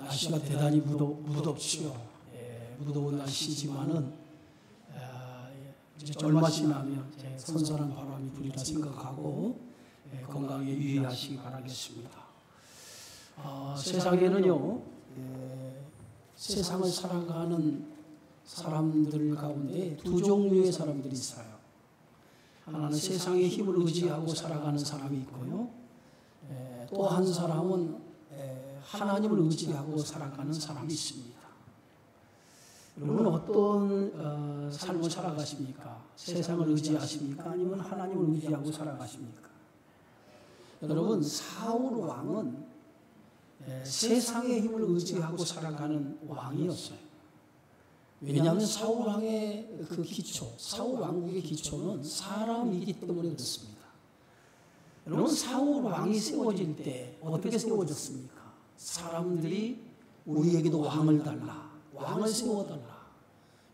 날씨가 대단히 무덥지요. 무더운 날씨지만은 이제 얼마 지나면 선선한 바람이 불이라 생각하고 건강에 유의하시기 바라겠습니다. 세상에는요, 세상을 살아가는 사람들 가운데 두 종류의 사람들이 있어요. 하나는 세상의 힘을 의지하고 살아가는 사람이 있고요, 또 한 사람은 하나님을 의지하고 살아가는 사람이 있습니다. 여러분 어떤 삶을 살아가십니까? 세상을 의지하십니까? 아니면 하나님을 의지하고 살아가십니까? 여러분, 사울 왕은 세상의 힘을 의지하고 살아가는 왕이었어요. 왜냐하면 사울 왕의 그 기초, 사울 왕국의 기초는 사람이기 때문에 그렇습니다. 여러분, 사울 왕이 세워질 때 어떻게 세워졌습니까? 사람들이 우리에게도 왕을 달라, 왕을 세워달라,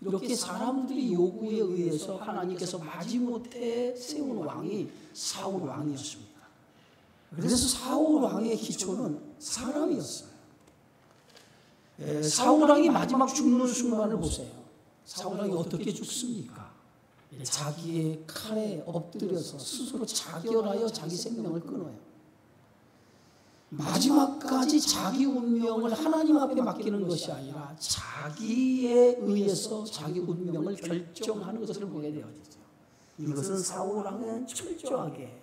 이렇게 사람들이 요구에 의해서 하나님께서 마지못해 세운 왕이 사울 왕이었습니다. 그래서 사울 왕의 기초는 사람이었어요. 사울 왕이 마지막 죽는 순간을 보세요. 사울 왕이 어떻게 죽습니까? 자기의 칼에 엎드려서 스스로 자결하여 자기 생명을 끊어요. 마지막까지 자기 운명을 하나님 앞에 맡기는 것이 아니라 자기에 의해서 자기 운명을 결정하는 것을 보게 되어지죠. 이것은 사울 왕은 철저하게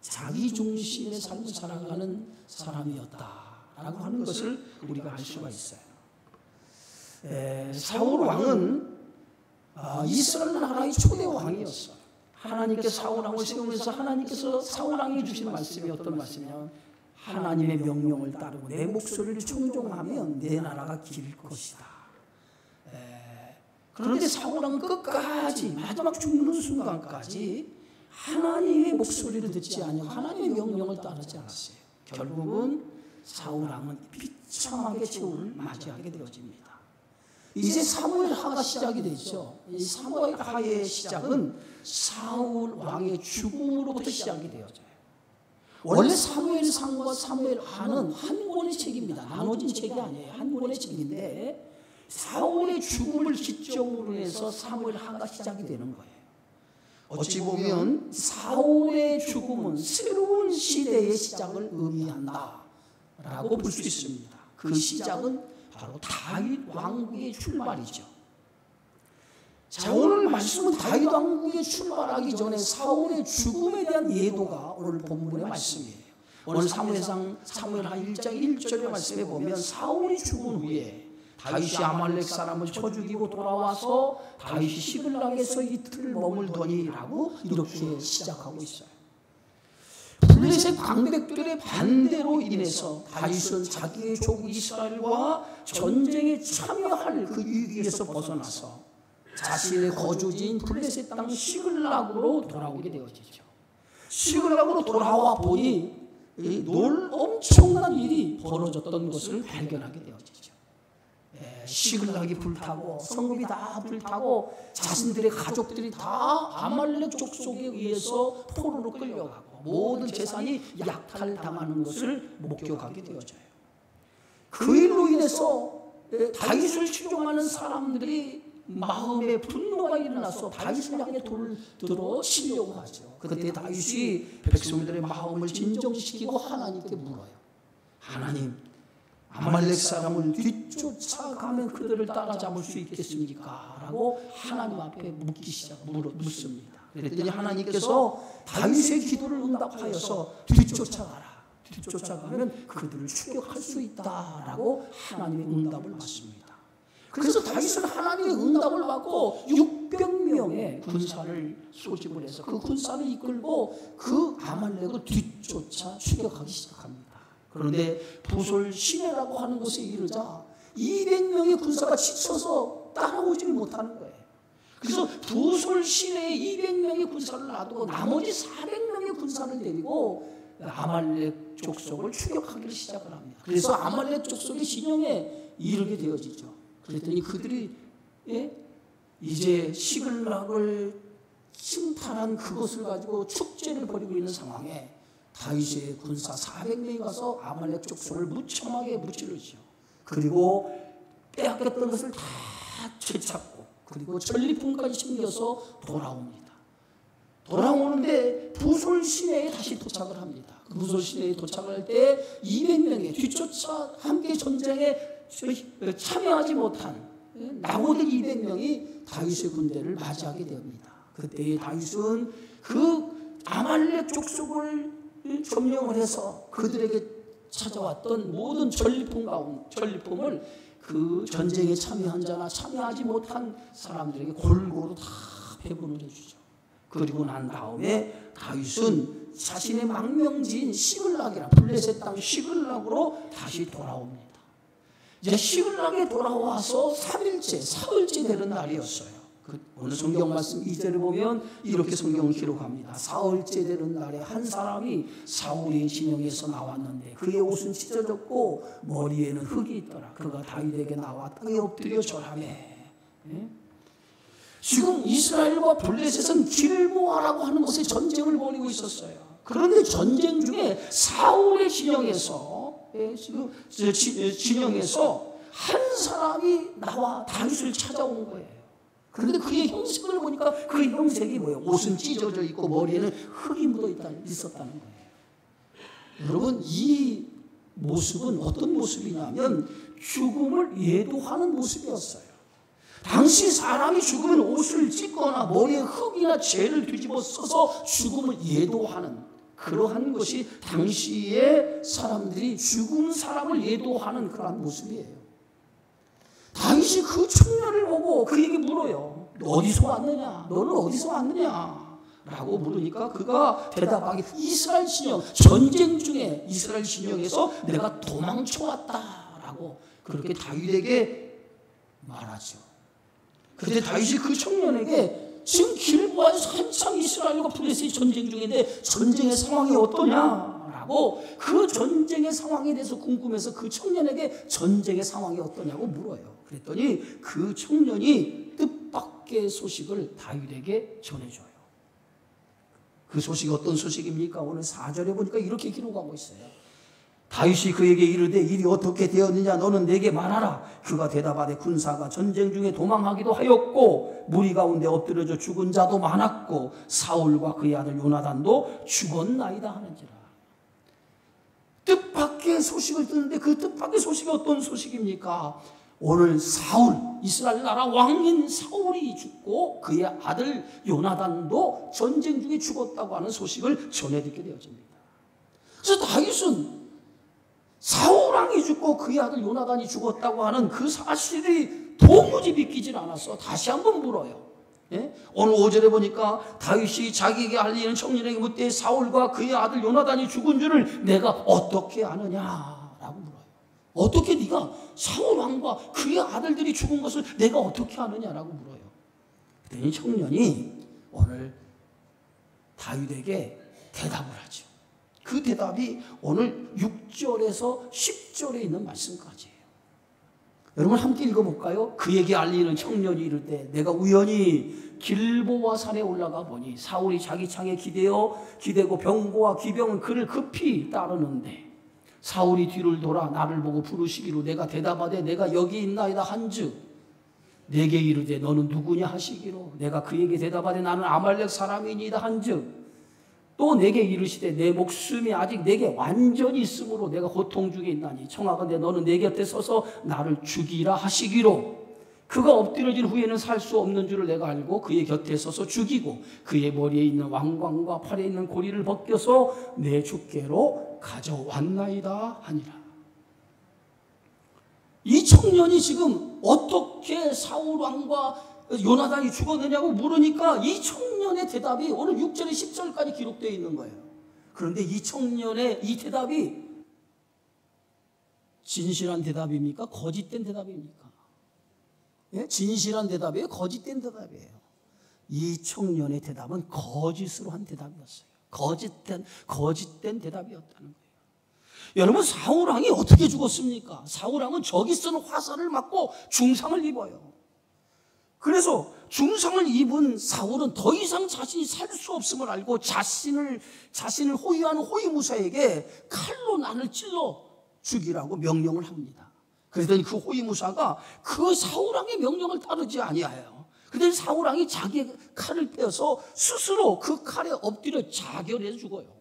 자기 중심의 삶을 살아가는 사람이었다라고 하는 것을 우리가 알 수가 있어요. 사울 왕은 이스라엘 나라의 초대 왕이었어요. 하나님께서 사울 왕을 세우면서 하나님께서 사울 왕에게 주신 말씀이 어떤 말씀이냐면, 하나님의 명령을 따르고 내 목소리를 청종하면 내 나라가 길 것이다. 그런데 사울 왕은 끝까지 마지막 죽는 순간까지 하나님의 목소리를 듣지 아니하고 하나님의 명령을 따르지 않았어요. 결국은 사울 왕은 비참하게 최후를 맞이하게 되어집니다. 이제 사무엘하가 시작이 되죠. 이 사무엘하의 시작은 사울 왕의 죽음으로부터 시작이 되어져요. 원래 사무엘상과 사무엘하는 한 권의 책입니다. 나눠진 책이 아니에요. 한 권의 책인데 사울의 죽음을 기점으로 해서 사무엘하가 시작이 되는 거예요. 어찌 보면 사울의 죽음은 새로운 시대의 시작을 의미한다라고 볼 수 있습니다. 그 시작은 바로 다윗 왕국의 출발이죠. 자, 오늘 말씀은 다윗 왕국의 출발하기 전에 사울의 죽음에 대한 예도가 오늘 본문의 말씀이에요. 오늘 사무엘하 1장 1절의 말씀에 보면 사울이 죽은 후에 다윗이 아말렉 사람을 쳐 죽이고 돌아와서 다윗이 시글락에서 이틀 머물더니라고 이렇게 시작하고 있어요. 블레셋 광백들의 반대로 인해서 다윗은 자기의 족 이스라엘과 전쟁에 참여할 그 위기에서 벗어나서 자신의 거주지인 블레셋 땅 시글락으로 돌아오게 되어지죠. 시글락으로 돌아와 보니 엄청난 일이 벌어졌던 것을 발견하게 되어지죠. 시글락이 불타고 성읍이 다 불타고 자신들의 가족들이 다 아말렉 족속에 의해서 포로로 끌려가고 모든 재산이 약탈당하는 것을 목격하게 되어져요. 그 일로 인해서 다윗을 추종하는 사람들이 마음에 분노가 일어나서 다윗을 향해 돌을 들어 치려고 하죠. 그때 다윗이 백성들의 마음을 진정시키고 하나님께 물어요. 하나님, 아말렉 사람을 뒤쫓아가면 그들을 따라잡을 수 있겠습니까? 라고 하나님 앞에 묻습니다. 그랬더니 하나님께서 다윗의 기도를 응답하여서 뒤쫓아가라. 뒤쫓아가면 그들을 추격할 수 있다라고 하나님의 응답을 받습니다. 그래서 다윗은 하나님의 응답을 받고 600명의 군사를 소집을 해서 그 군사를 이끌고 그 아말렉을 뒤쫓아 추격하기 시작합니다. 그런데 부솔 시내라고 하는 곳에 이르자 200명의 군사가 지쳐서 따라오지 못하는 거예요. 그래서 부솔 시내에 200명의 군사를 놔두고 나머지 400명의 군사를 데리고 아말렉 족속을 추격하기를 시작을 합니다. 그래서 아말렉 족속의 진영에 이르게 되어지죠. 그랬더니 그들이 이제 시글락을 침탈한 그것을 가지고 축제를 벌이고 있는 상황에 다윗의 군사 400명이 가서 아말렉 족속을 무참하게 무찌르죠. 그리고 빼앗겼던 것을 다 되찾고 그리고 전리품까지 챙겨서 돌아옵니다. 돌아오는데 부솔 시내에 다시 도착을 합니다. 부솔 시내에 도착할 때 200명의 뒤쫓아 함께 전쟁에 참여하지 못한 나고들 200명이 다윗의 군대를 맞이하게 됩니다. 그때의 다윗은 그 아말렉 족속을 점령을 해서 그들에게 찾아왔던 모든 전리품을 그 전쟁에 참여한 자나 참여하지 못한 사람들에게 골고루 다 배분을 해주죠. 그리고 난 다음에 다윗은 자신의 망명지인 시글락이라 블레셋 땅 시글락으로 다시 돌아옵니다. 이제 시글락에 돌아와서 3일째, 사흘째 되는 날이었어요. 오늘 성경 말씀 2절에 보면 이렇게 성경을 기록합니다. 사흘째 되는 날에 한 사람이 사울의 진영에서 나왔는데 그의 옷은 찢어졌고 머리에는 흙이 있더라. 그가 다윗에게 나와 땅에 엎드려 절하매. 지금 이스라엘과 블레셋은 길보아라고 하는 곳에 전쟁을 벌이고 있었어요. 그런데 전쟁 중에 사울의 진영에서 한 사람이 나와 다윗을 찾아온 거예요. 그런데 그의 형색을 보니까 그 형색이 뭐예요? 옷은 찢어져 있고 머리에는 흙이 묻어 있었다는 거예요. 여러분, 이 모습은 어떤 모습이냐면 죽음을 예도하는 모습이었어요. 당시 사람이 죽으면 옷을 찢거나 머리에 흙이나 재를 뒤집어 써서 죽음을 예도하는 그러한 것이 당시에 사람들이 죽은 사람을 예도하는 그러한 모습이에요. 다윗이 그 청년을 보고 그에게 물어요. 어디서 왔느냐? 너는 어디서 왔느냐? 라고 물으니까 그가 대답하기 이스라엘 진영, 전쟁 중에 이스라엘 진영에서 내가 도망쳐 왔다라고 그렇게 다윗에게 말하죠. 그런데 다윗이 그 청년에게 지금 길보아에서 한창 이스라엘과 블레셋이 전쟁 중인데 전쟁의 상황이 어떠냐라고 그 전쟁의 상황에 대해서 궁금해서 그 청년에게 전쟁의 상황이 어떠냐고 물어요. 그랬더니 그 청년이 뜻밖의 소식을 다윗에게 전해줘요. 그 소식이 어떤 소식입니까? 오늘 4절에 보니까 이렇게 기록하고 있어요. 다윗이 그에게 이르되 일이 어떻게 되었느냐 너는 내게 말하라. 그가 대답하되 군사가 전쟁 중에 도망하기도 하였고 무리 가운데 엎드려져 죽은 자도 많았고 사울과 그의 아들 요나단도 죽었나이다 하는지라. 뜻밖의 소식을 듣는데 그 뜻밖의 소식이 어떤 소식입니까? 오늘 사울, 이스라엘 나라 왕인 사울이 죽고 그의 아들 요나단도 전쟁 중에 죽었다고 하는 소식을 전해듣게 되어집니다. 그래서 다윗은 사울 왕이 죽고 그의 아들 요나단이 죽었다고 하는 그 사실이 도무지 믿기질 않았어. 다시 한번 물어요. 오늘 5절에 보니까 다윗이 자기에게 알리는 청년에게 묻되 사울과 그의 아들 요나단이 죽은 줄을 내가 어떻게 아느냐라고 물어요. 어떻게 네가 사울 왕과 그의 아들들이 죽은 것을 내가 어떻게 아느냐라고 물어요. 그랬더니 청년이 오늘 다윗에게 대답을 하죠. 그 대답이 오늘 6절에서 10절에 있는 말씀까지예요. 여러분 함께 읽어볼까요? 그에게 알리는 청년이 이를 때 내가 우연히 길보아 산에 올라가 보니 사울이 자기 창에 기대고 병거와 기병은 그를 급히 따르는데 사울이 뒤를 돌아 나를 보고 부르시기로 내가 대답하되 내가 여기 있나이다 한즉 내게 이르되 너는 누구냐 하시기로 내가 그에게 대답하되 나는 아말렉 사람이니이다 한즉 또 내게 이르시되 내 목숨이 아직 내게 완전히 있으므로 내가 고통 중에 있나니 청하건대 너는 내 곁에 서서 나를 죽이라 하시기로 그가 엎드려진 후에는 살 수 없는 줄을 내가 알고 그의 곁에 서서 죽이고 그의 머리에 있는 왕관과 팔에 있는 고리를 벗겨서 내 주께로 가져왔나이다 하니라. 이 청년이 지금 어떻게 사울 왕과 요나단이 죽었느냐고 물으니까 이 청년의 대답이 오늘 6절에 10절까지 기록되어 있는 거예요. 그런데 이 청년의 이 대답이 진실한 대답입니까? 거짓된 대답입니까? 예? 진실한 대답이에요? 거짓된 대답이에요? 이 청년의 대답은 거짓으로 한 대답이었어요. 거짓된 대답이었다는 거예요. 여러분 사울왕이 어떻게 죽었습니까? 사울왕은 적이 쏜 화살을 맞고 중상을 입어요. 그래서 중상을 입은 사울은 더 이상 자신이 살 수 없음을 알고 자신을 호위하는 호위무사에게 칼로 난을 찔러 죽이라고 명령을 합니다. 그랬더니 그 호위무사가 그 사울왕의 명령을 따르지 아니하여, 그랬더니 사울왕이 자기의 칼을 빼어서 스스로 그 칼에 엎드려 자결해 죽어요.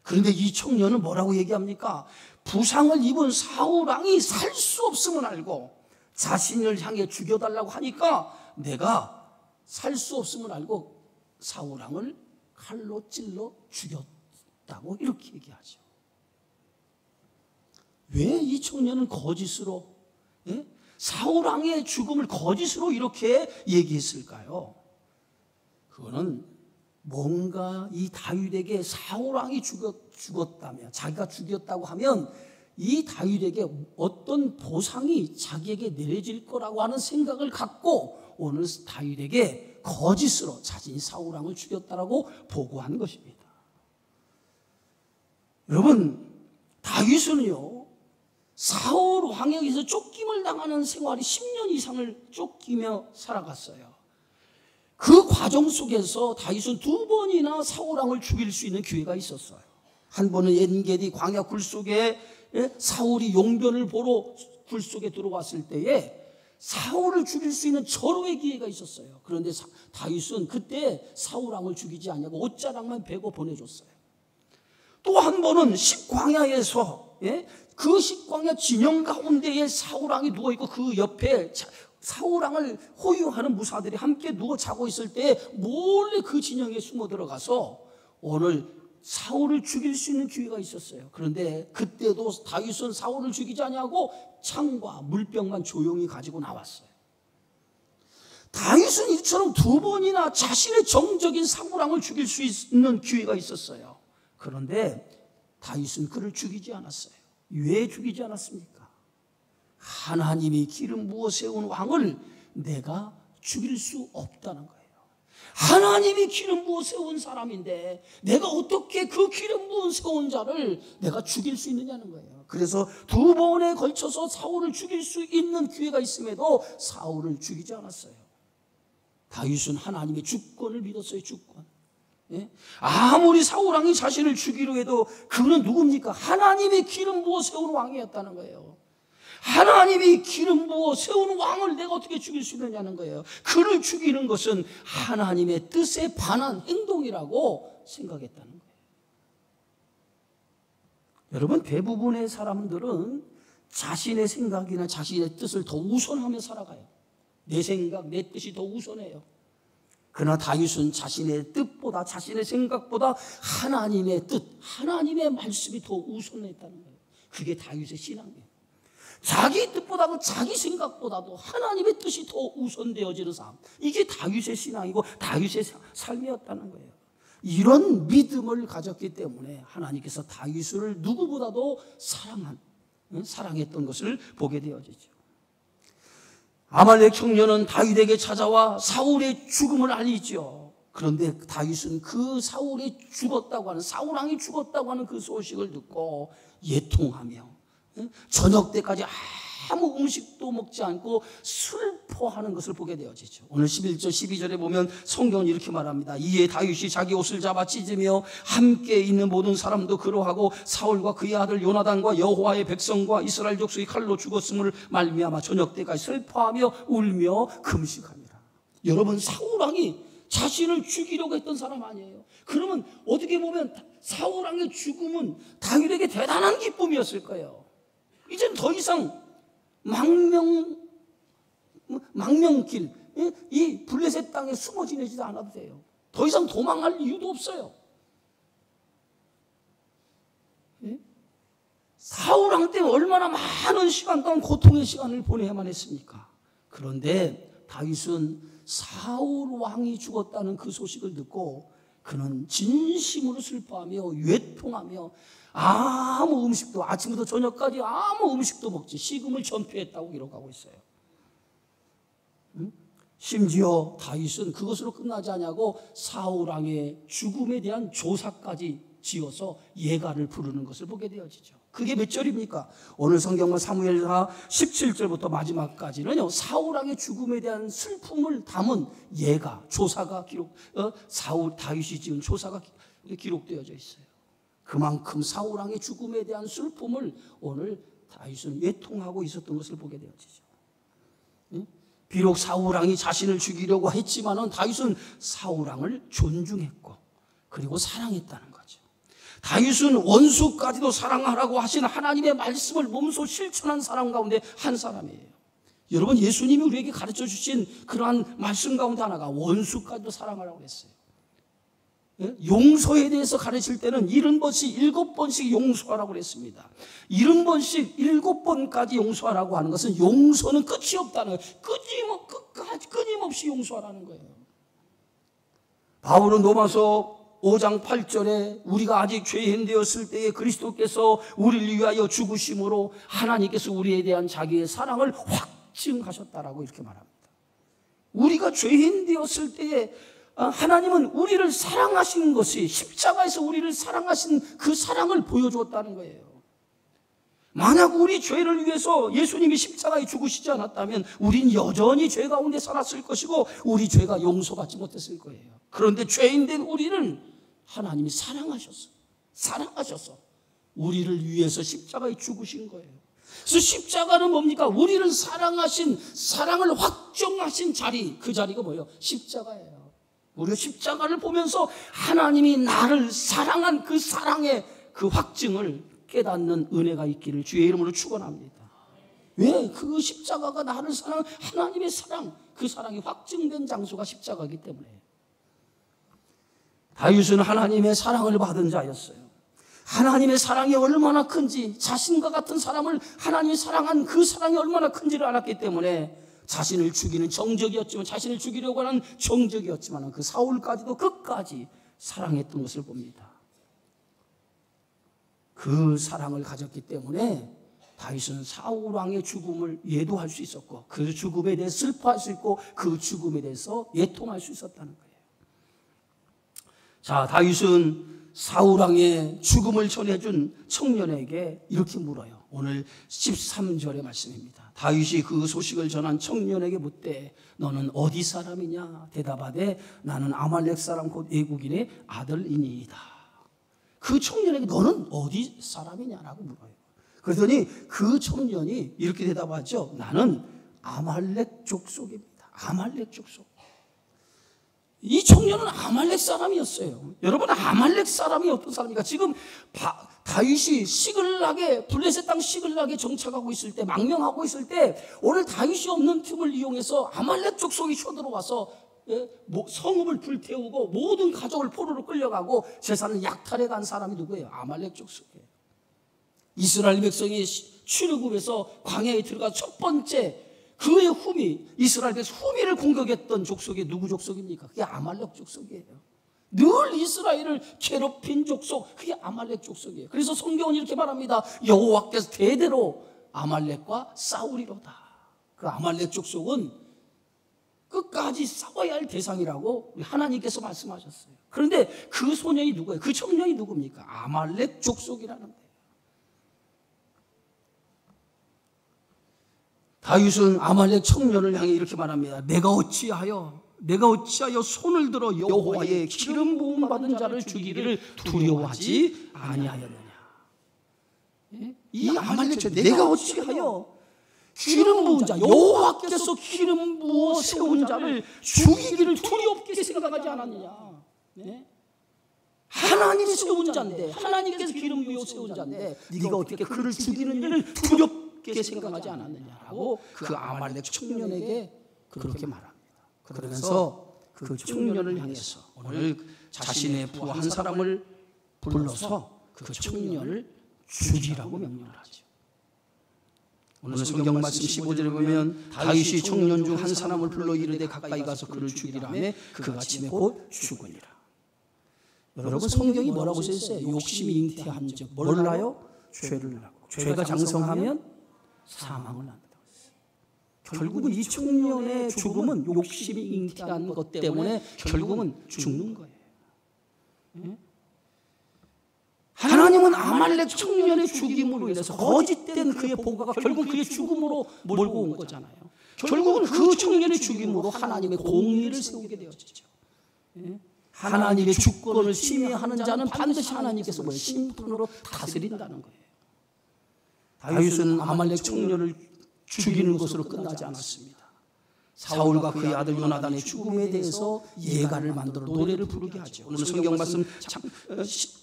그런데 이 청년은 뭐라고 얘기합니까? 부상을 입은 사울왕이 살 수 없음을 알고 자신을 향해 죽여달라고 하니까 내가 살 수 없음을 알고 사울왕을 칼로 찔러 죽였다고 이렇게 얘기하죠. 왜 이 청년은 거짓으로, 사울왕의 죽음을 거짓으로 이렇게 얘기했을까요? 그거는 뭔가 이 다윗에게 사울왕이 죽었다면, 자기가 죽였다고 하면 이 다윗에게 어떤 보상이 자기에게 내려질 거라고 하는 생각을 갖고 오늘 다윗에게 거짓으로 자신이 사울왕을 죽였다라고 보고한 것입니다. 여러분, 다윗은요, 사울 왕에게서 쫓김을 당하는 생활이 10년 이상을 쫓기며 살아갔어요. 그 과정 속에서 다윗은 2번이나 사울 왕을 죽일 수 있는 기회가 있었어요. 한 번은 엔게디 광야 굴속에 사울이 용변을 보러 굴속에 들어왔을 때에 사울을 죽일 수 있는 절호의 기회가 있었어요. 그런데 다윗은 그때 사울 왕을 죽이지 않냐고 옷자락만 베고 보내줬어요. 또 한 번은 십광야에서, 그 십광야 진영 가운데에 사울 왕이 누워있고 그 옆에 사울 왕을 호위하는 무사들이 함께 누워 자고 있을 때 몰래 그 진영에 숨어 들어가서 오늘 사울을 죽일 수 있는 기회가 있었어요. 그런데 그때도 다윗은 사울을 죽이지 않냐고 창과 물병만 조용히 가지고 나왔어요. 다윗은 이처럼 2번이나 자신의 정적인 사울왕을 죽일 수 있는 기회가 있었어요. 그런데 다윗은 그를 죽이지 않았어요. 왜 죽이지 않았습니까? 하나님이 기름 부어 세운 왕을 내가 죽일 수 없다는 거예요. 하나님이 기름 부어 세운 사람인데 내가 어떻게 그 기름 부어 세운 자를 내가 죽일 수 있느냐는 거예요. 그래서 2번에 걸쳐서 사울을 죽일 수 있는 기회가 있음에도 사울을 죽이지 않았어요. 다윗은 하나님의 주권을 믿었어요. 주권. 아무리 사울왕이 자신을 죽이려 해도 그는 누굽니까? 하나님의 기름 부어 세운 왕이었다는 거예요. 하나님이 기름 부어 세운 왕을 내가 어떻게 죽일 수 있느냐는 거예요. 그를 죽이는 것은 하나님의 뜻에 반한 행동이라고 생각했다는 거예요. 여러분, 대부분의 사람들은 자신의 생각이나 자신의 뜻을 더 우선하며 살아가요. 내 생각, 내 뜻이 더 우선해요. 그러나 다윗은 자신의 뜻보다, 자신의 생각보다 하나님의 뜻, 하나님의 말씀이 더 우선했다는 거예요. 그게 다윗의 신앙이에요. 자기 뜻보다도 자기 생각보다도 하나님의 뜻이 더 우선되어지는 삶, 이게 다윗의 신앙이고 다윗의 삶이었다는 거예요. 이런 믿음을 가졌기 때문에 하나님께서 다윗을 누구보다도 사랑했던 것을 보게 되어지죠. 아말렉 청년은 다윗에게 찾아와 사울의 죽음을 알리죠. 그런데 다윗은 그 사울이 죽었다고 하는, 사울왕이 죽었다고 하는 그 소식을 듣고 예통하며 저녁 때까지 아무 음식도 먹지 않고 슬퍼하는 것을 보게 되어지죠. 오늘 11절 12절에 보면 성경은 이렇게 말합니다. 이에 다윗이 자기 옷을 잡아 찢으며 함께 있는 모든 사람도 그러하고 사울과 그의 아들 요나단과 여호와의 백성과 이스라엘 족속이 칼로 죽었음을 말미암아 저녁 때까지 슬퍼하며 울며 금식합니다. 여러분, 사울왕이 자신을 죽이려고 했던 사람 아니에요. 그러면 어떻게 보면 사울왕의 죽음은 다윗에게 대단한 기쁨이었을 거예요. 이제는 더 이상 망명길, 이 블레셋 땅에 숨어 지내지도 않아도 돼요. 더 이상 도망할 이유도 없어요. 사울왕 때문에 얼마나 많은 시간 동안 고통의 시간을 보내야만 했습니까? 그런데 다윗은 사울왕이 죽었다는 그 소식을 듣고 그는 진심으로 슬퍼하며 외통하며 아무 음식도, 아침부터 저녁까지 아무 음식도 먹지, 식음을 전폐했다고 기록하고 있어요. 심지어 다윗은 그것으로 끝나지 않냐고 사울왕의 죽음에 대한 조사까지 지어서 예가를 부르는 것을 보게 되어지죠. 그게 몇 절입니까? 오늘 성경은 사무엘하 17절부터 마지막까지는요, 사울왕의 죽음에 대한 슬픔을 담은 예가, 조사가 다윗이 지은 조사가 기록되어져 있어요. 그만큼 사울왕의 죽음에 대한 슬픔을 오늘 다윗은 애통하고 있었던 것을 보게 되어지죠. 비록 사울왕이 자신을 죽이려고 했지만은 다윗은 사울왕을 존중했고 그리고 사랑했다는 거죠. 다윗은 원수까지도 사랑하라고 하신 하나님의 말씀을 몸소 실천한 사람 가운데 한 사람이에요. 여러분, 예수님이 우리에게 가르쳐 주신 그러한 말씀 가운데 하나가 원수까지도 사랑하라고 했어요. 용서에 대해서 가르칠 때는 70번씩 7번씩 용서하라고 그랬습니다. 70번씩 7번까지 용서하라고 하는 것은 용서는 끝이 없다는 거예요. 끝까지 끊임없이 용서하라는 거예요. 바울은 로마서 5장 8절에 우리가 아직 죄인 되었을 때에 그리스도께서 우리를 위하여 죽으심으로 하나님께서 우리에 대한 자기의 사랑을 확증하셨다라고 이렇게 말합니다. 우리가 죄인 되었을 때에 하나님은 우리를 사랑하신 것이 십자가에서 우리를 사랑하신 그 사랑을 보여주었다는 거예요. 만약 우리 죄를 위해서 예수님이 십자가에 죽으시지 않았다면 우린 여전히 죄 가운데 살았을 것이고 우리 죄가 용서받지 못했을 거예요. 그런데 죄인된 우리를 하나님이 사랑하셔서 우리를 위해서 십자가에 죽으신 거예요. 그래서 십자가는 뭡니까? 우리를 사랑하신, 사랑을 확정하신 자리, 그 자리가 뭐예요? 십자가예요. 우리가 십자가를 보면서 하나님이 나를 사랑한 그 사랑의 그 확증을 깨닫는 은혜가 있기를 주의 이름으로 축원합니다. 왜? 그 십자가가 나를 사랑한 하나님의 사랑, 그 사랑이 확증된 장소가 십자가이기 때문에. 다윗은 하나님의 사랑을 받은 자였어요. 하나님의 사랑이 얼마나 큰지, 자신과 같은 사람을 하나님이 사랑한 그 사랑이 얼마나 큰지를 알았기 때문에 자신을 죽이는 정적이었지만, 자신을 죽이려고 하는 정적이었지만 그 사울까지도 끝까지 사랑했던 것을 봅니다. 그 사랑을 가졌기 때문에 다윗은 사울 왕의 죽음을 예도할 수 있었고 그 죽음에 대해 슬퍼할 수 있고 그 죽음에 대해서 애통할 수 있었다는 거예요. 자, 다윗은 사울 왕의 죽음을 전해준 청년에게 이렇게 물어요. 오늘 13절의 말씀입니다. 다윗이 그 소식을 전한 청년에게 묻되 너는 어디 사람이냐? 대답하되 나는 아말렉 사람 곧 애국인의 아들이니이다. 그 청년에게 너는 어디 사람이냐라고 물어요. 그랬더니 그 청년이 이렇게 대답하죠. 나는 아말렉 족속입니다. 아말렉 족속. 이 청년은 아말렉 사람이었어요. 여러분, 아말렉 사람이 어떤 사람입니까? 지금 다윗이 시글락에, 블레셋 땅 시글락에 정착하고 있을 때, 망명하고 있을 때 오늘 다윗이 없는 틈을 이용해서 아말렉 족속이 쳐들어와서 성읍을 불태우고 모든 가족을 포로로 끌려가고 재산을 약탈해 간 사람이 누구예요? 아말렉 족속이에요. 이스라엘 백성이 출애굽에서 광야에 들어가 첫 번째 그의 후미, 이스라엘 백성 후미를 공격했던 족속이 누구 족속입니까? 그게 아말렉 족속이에요. 늘 이스라엘을 괴롭힌 족속, 그게 아말렉 족속이에요. 그래서 성경은 이렇게 말합니다. 여호와께서 대대로 아말렉과 싸우리로다. 그 아말렉 족속은 끝까지 싸워야 할 대상이라고 하나님께서 말씀하셨어요. 그런데 그 소년이 누구예요? 그 청년이 누굽니까? 아말렉 족속이라는 거예요. 다윗은 아말렉 청년을 향해 이렇게 말합니다. 내가 어찌하여 손을 들어 여호와의 기름 부음 받은 자를 죽이기를 두려워하지 아니하였느냐. 이 아말렉 청년, 내가 어찌하여 기름 부은 자, 여호와께서 기름 부어 세운 자를 죽이기를 두렵게 생각하지 않았느냐. 하나님이 세운 자인데, 하나님께서 기름 부어 세운 자인데 네가 어떻게 그를 죽이는 일을 두렵게 생각하지 않았느냐라고 그 아말렉 청년에게 그렇게 말합니다. 그러면서 그 청년을 향해서 오늘 자신의 부하 한 사람을 불러서 그 청년을 죽이라고 명령을 하죠. 오늘 성경 말씀 15절에 보면 다윗이 청년 중 한 사람을 불러 이르되 가까이 가서 그를 죽이라며 그가 아침에 곧 죽으니라. 여러분, 성경이 뭐라고 써있어요? 욕심이 잉태한 즉 몰라요? 죄를 낳고 죄가 장성하면 사망을 낳는다고 했어요. 결국은 이 청년의 죽음은 욕심이 잉태한 것 때문에 결국은 죽는 거예요. 하나님은 아말렉 청년의 죽임으로 인해서 거짓된 그의 보고가 결국 그의 죽음으로 몰고 온 거잖아요. 결국은 그 청년의 죽임으로 하나님의 공의를 세우게 되었죠. 하나님의 주권을 심의하는 자는 반드시 하나님께서 심판으로 다스린다는 거예요. 다윗은 아말렉 청년을 죽이는 것으로 끝나지 않았습니다. 사울과 그의 아들 요나단의 죽음에 대해서 예가를 만들어 노래를 부르게 하죠. 오늘 성경 말씀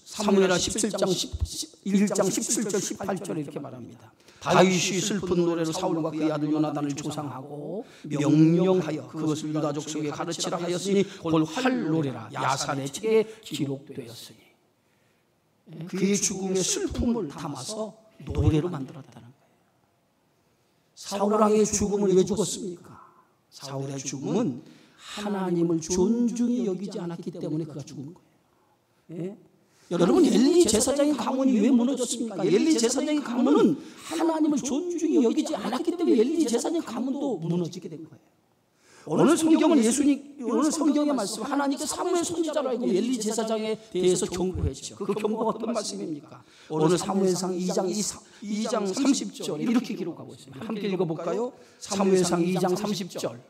사무엘하 17장 1장 17절 18절에 이렇게 말합니다. 다윗이 슬픈 노래로 사울과 그의 아들 요나단을 조상하고 명령하여 그것을 유다 족속에 가르치라 하였으니 곧 활 노래라 야살의 책에 기록되었으니. 그의 죽음의 슬픔을 담아서 노래로 만들었다는 거예요. 사울 왕의 죽음은 왜 죽었습니까? 사울의 죽음은 하나님을 존중히 여기지 않았기 때문에 그가 죽은 거예요. 예? 여러분, 엘리 제사장의 가문이 왜 무너졌습니까? 엘리 제사장의 가문은 하나님을 존중히 여기지 않았기 때문에 엘리 제사장의 가문도 무너지게 된 거예요. 오늘 성경은 오늘 성경의 말씀, 하나님께 사무엘 선지자로 하여금 엘리 제사장에 대해서 경고했죠. 그 경고가 어떤 말씀입니까? 오늘 사무엘상 2장 30절 이렇게 기록하고 있습니다. 함께 읽어볼까요? 사무엘상 2장 30절.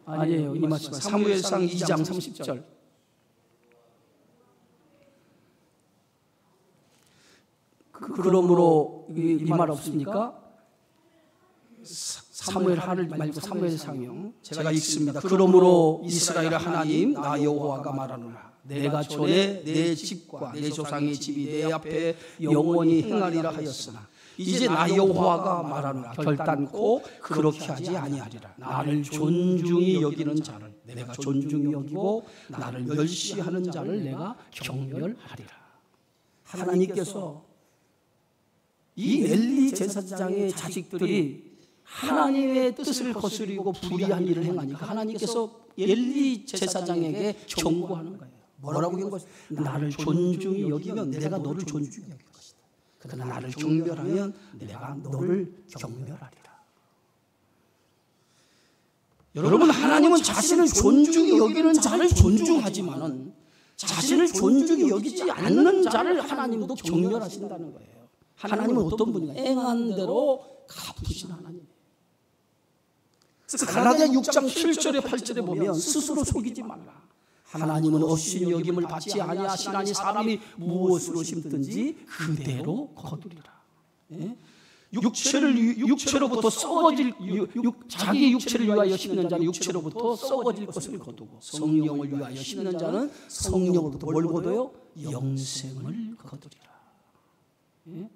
아니에요, 이 말씀. 사무엘상 2장 30절. 그러므로 이 말 없습니까? 사무엘 하를 말고 사무엘상이요. 제가 읽습니다. 그러므로 이스라엘 하나님 나 여호와가 말하노라. 내가 전에 내 집과 내 조상의 집이 내 앞에 영원히 행하리라 하였으나 이제 나 여호와가 말하노라. 결단코 그렇게 하지 아니하리라. 나를 존중히 여기는 자를 내가 존중히 여기고 나를 멸시하는 자를 내가 경멸하리라. 하나님께서 이 엘리 제사장의 자식들이 하나님의 뜻을 거스리고 불의한 일을 행하니까 하나님께서 엘리 제사장에게 경고하는 거예요. 뭐라고 경고했어요? 나를 존중히 여기면 내가 너를 존중히 여길 것이다. 그러나 나를 경멸하면 내가 너를 경멸하리라. 여러분, 하나님은 자신을 존중히 여기는 자를 존중하지만은 자신을 존중히 여기지 않는 자를 하나님도 경멸하신다는 거예요. 하나님은 어떤 분인가? 행한 대로 갚으신 하나님. 갈라디아 6장 7절에 8절에 보면 스스로 속이지 말라. 하나님은 없인 여김을 받지 아니하시나니 사람이 무엇으로 심든지 그대로 거두리라. 예? 육체로부터 썩어질 자기 육체를 위하여 심는 자는 육체로부터 썩어질 것을 거두고 성령을 위하여 심는 자는 성령으로부터 뭘 거둬요? 영생을 거두리라. 예?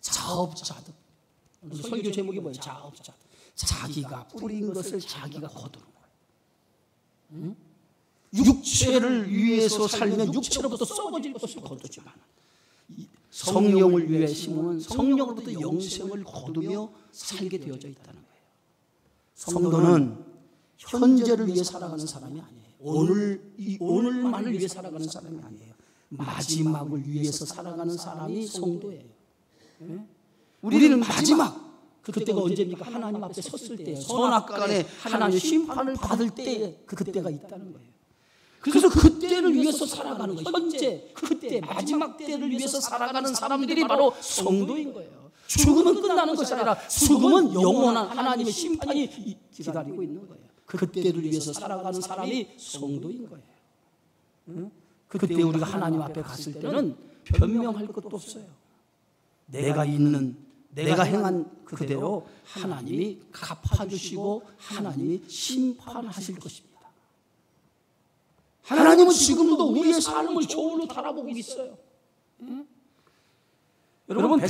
자업자득. 설교 제목이 뭐예요? 자업자득. 자기가 뿌린 것을 자기가 거두는 거예요. 응? 육체를 위해서 살면 육체로부터 썩어질 것을 거두지만 성령을 위해 심으면 성령으로부터 영생을 거두며 살게 되어져 있다는 거예요. 성도는 현재를 위해 살아가는 사람이 아니에요. 오늘만을 위해 살아가는 사람이 아니에요. 마지막을 위해서 살아가는 사람이 성도예요. 네? 우리는 마지막 그때가 언제입니까? 하나님 앞에 섰을 때 선악간에 하나님의 심판을 받을 때에 그때가 있다는 거예요. 그래서 그때를 위해서 살아가는 거예요. 현재 그때 마지막 때를 위해서 살아가는 사람들이 바로 성도인 거예요. 죽음은 끝나는 것이 아니라 죽음은 영원한 하나님의 심판이 기다리고 있는 거예요. 그때를 위해서 살아가는 사람이 성도인 거예요. 응? 그때 우리가 하나님 앞에 갔을 때는 변명할 것도 없어요. 내가 행한 그대로 하나님이 갚아주시고 하나님이 심판하실 것입니다. 하나님은 지금도 우리의 삶을 저울로 달아보고 있어요. 응? 여러분,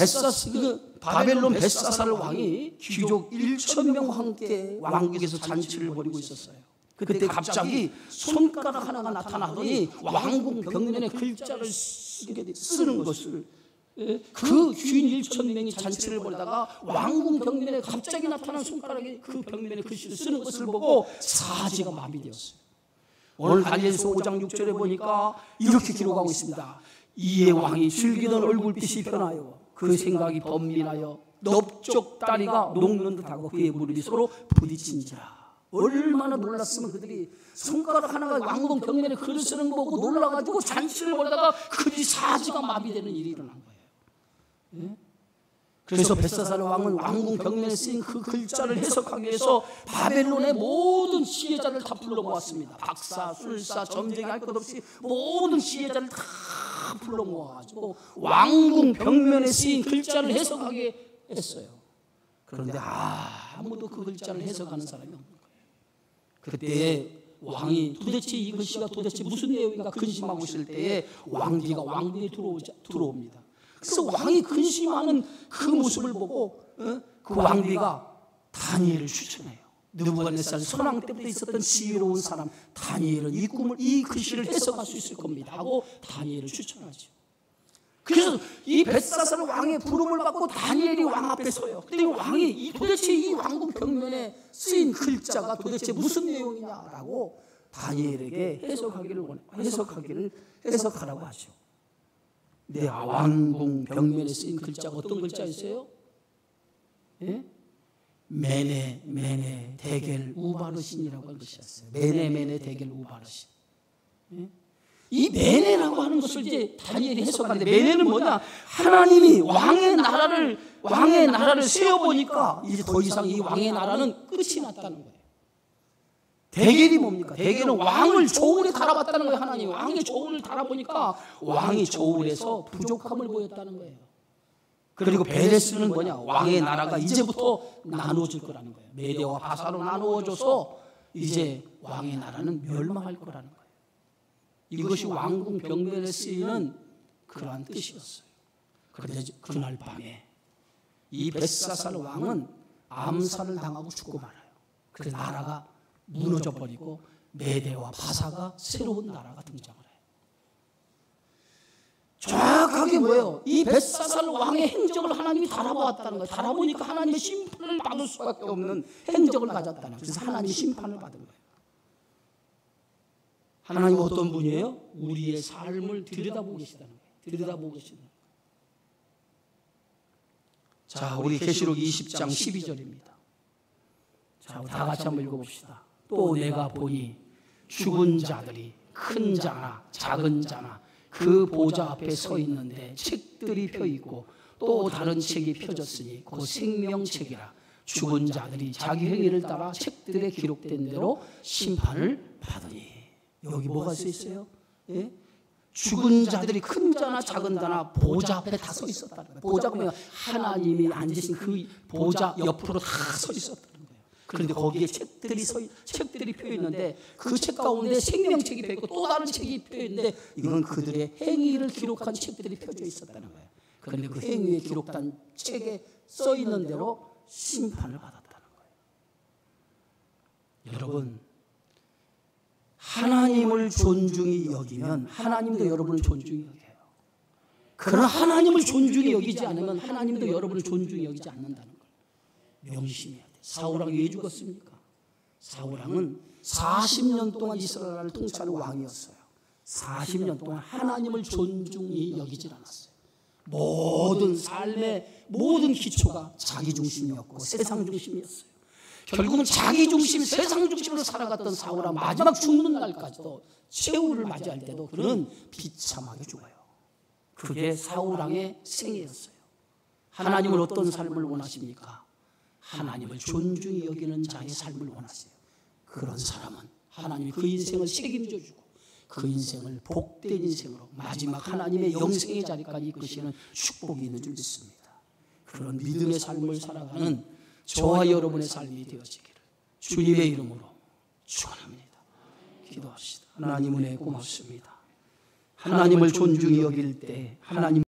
바벨론 벳사살 왕이 귀족 1,000명 함께 왕국에서 잔치를 벌이고 있었어요. 그때 갑자기 손가락 하나가 나타나더니 왕궁 벽면에 글자를 쓰는 것을 그 귀인 1,000명이 잔치를 벌이다가 왕궁 벽면에 갑자기 나타난 손가락이 그 벽면에 글씨를 쓰는 것을 보고 사지가 마비되었어요. 오늘 다니엘서 5장 6절에 보니까 이렇게 기록하고 있습니다. 이에 왕이 즐기던 얼굴빛이 변하여 그 생각이 번민하여 넓적 다리가 녹는 듯하고 그의 무릎이 서로 부딪힌지라. 얼마나 놀랐으면 그들이 손가락 하나가 왕궁 벽면에 글을 쓰는 거 보고 놀라가지고 잔치를 벌다가 그들이 사지가 마비되는 일이 일어난 거예요. 예? 그래서 벳사살 왕은 왕궁 벽면에 쓰인 그 글자를 해석하기 위해서 바벨론의 모든 지혜자를 다 불러 모았습니다. 박사, 술사, 점쟁이 할 것 없이 모든 지혜자를 다 다 불러 모아가지고 왕궁 벽면에 쓰인 글자를 해석하게 했어요. 그런데 아무도 그 글자를 해석하는 사람이 없는 거예요. 그때 왕이 도대체 이 글씨가 도대체 무슨 내용인가 근심하고 있을 때에 왕비가 왕궁에 들어옵니다. 그래서 왕이 근심하는 그 모습을 보고 그 왕비가 다니엘을 추천해요. 느부갓네살 선왕 때부터 있었던 지혜로운 사람 다니엘은 이 글씨를 해석할 수 있을 겁니다 하고 다니엘을 추천하죠. 그래서 이 벳사살 왕의 부름을 받고 다니엘이 왕 앞에 서요. 그때 왕이 도대체 이 왕궁 벽면에 쓰인 글자가 도대체 무슨 내용이냐라고 다니엘에게 해석하라고 하죠. 네, 왕궁 벽면에 쓰인 글자가 어떤 글자였어요? 예? 메네 데겔 우바르신이라고 한 것이었어요. 메네 데겔 우바르신. 예? 이 메네라고 하는 것을 이제 다니엘이 해석하는데, 메네는 뭐냐? 하나님이 왕의 나라를 세워보니까 이제 더 이상 이 왕의 나라는 끝이 났다는 거예요. 데겔이 뭡니까? 데겔은 왕을 저울에 달아봤다는 거예요. 하나님이 왕의 저울을 달아보니까 왕이 저울에서 부족함을 보였다는 거예요. 그리고 베레스는 뭐냐? 왕의 나라가 이제부터 나누어질 거라는 거예요. 메대와 바사로 나누어져서 이제 왕의 나라는 멸망할 거라는 거예요. 이것이 왕궁 벽면에 쓰이는 그러한 뜻이었어요. 그런데 그날 밤에 이 벳사살 왕은 암살을 당하고 죽고 말아요. 그래서 나라가 무너져 버리고 메대와 바사가 새로운 나라가 등장을 해요. 정확하게 뭐예요? 이 벳사살 왕의 행적을 하나님이 달아보았다는 거예요. 달아보니까 하나님의 심판을 받을 수밖에 없는 행적을 가졌다는 거예요. 그래서 하나님이 심판을 받은 거예요. 하나님은 어떤 분이에요? 우리의 삶을 들여다보고 계시다는 거예요. 들여다보고 계시는 거예요. 자, 우리 계시록 20장 12절입니다. 자, 다 같이 한번 읽어봅시다. 또 내가 보니 죽은 자들이 큰 자나 작은 자나 그 보좌 앞에 서 있는데 책들이 펴 있고 또 다른 책이 펴졌으니 그 생명책이라. 죽은 자들이 자기 행위를 따라 책들에 기록된 대로 심판을 받으니. 여기 뭐가 써 있어요? 예? 죽은 자들이 큰 자나 작은 자나 보좌 앞에 다 서 있었다는 거예요. 보좌가 뭐냐? 하나님이 앉으신 그 보좌 옆으로 다 서 있었다는 거예요. 그런데 거기에 책들이 펴 있는데 그 책 가운데 생명책이 펴 있고 또 다른 책이 펴 있는데 이건 그들의 행위를 기록한 책들이 펴져 있었다는 거예요. 그런데 그 행위에 기록한 책에 써 있는 대로 심판을 받았다는 거예요. 여러분, 하나님을 존중히 여기면 하나님도 여러분을 존중히 여겨요. 그러나 하나님을 존중히 여기지 않으면 하나님도 여러분을 존중히 여기지 않는다는 걸 명심해야 돼요. 사울왕이 왜 죽었습니까? 사울왕은 40년 동안 이스라엘을 통치하는 왕이었어요. 40년 동안 하나님을 존중히 여기질 않았어요. 모든 삶의 모든 기초가 자기 중심이었고 세상 중심이었어요. 결국은 자기 중심, 세상 중심으로 살아갔던 사울왕 마지막 죽는 날까지도 최후를 맞이할 때도 그는 비참하게 죽어요. 그게 사울왕의 생애였어요. 하나님은 어떤 삶을 원하십니까? 하나님을 존중히 여기는 자의 삶을 원하세요. 그런 사람은 하나님이 그 인생을 책임져 주고 그 인생을 복된 인생으로 마지막 하나님의 영생의 자리까지 이끄시는 축복이 있는 줄 믿습니다. 그런 믿음의 삶을 살아가는 저와 여러분의 삶이 되어지기를 주님의 이름으로 축원합니다. 기도합시다. 하나님 은혜 고맙습니다. 하나님을 존중히 여길 때 하나님